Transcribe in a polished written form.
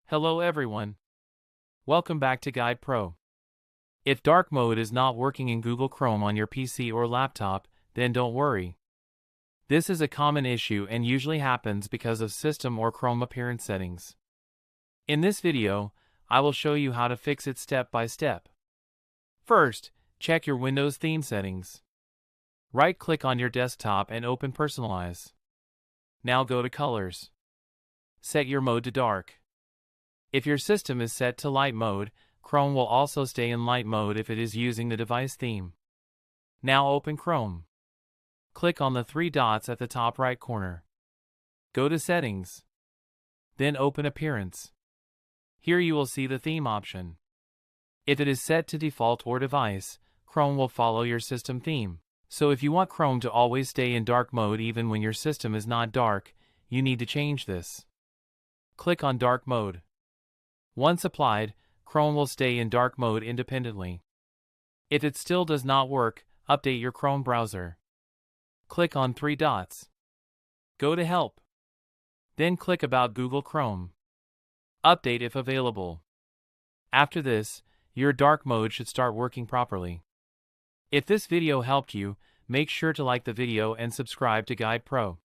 Hello everyone. Welcome back to Guide Pro. If dark mode is not working in Google Chrome on your PC or laptop, then don't worry. This is a common issue and usually happens because of system or Chrome appearance settings. In this video, I will show you how to fix it step by step. First, check your Windows theme settings. Right-click on your desktop and open Personalize. Now go to Colors. Set your mode to dark. If your system is set to light mode, Chrome will also stay in light mode if it is using the device theme. Now open Chrome. Click on the three dots at the top right corner. Go to Settings. Then open Appearance. Here you will see the theme option. If it is set to default or device, Chrome will follow your system theme. So if you want Chrome to always stay in dark mode even when your system is not dark, you need to change this. Click on Dark Mode. Once applied, Chrome will stay in dark mode independently. If it still does not work, update your Chrome browser. Click on three dots. Go to Help. Then click About Google Chrome. Update if available. After this, your dark mode should start working properly. If this video helped you, make sure to like the video and subscribe to Guide Pro.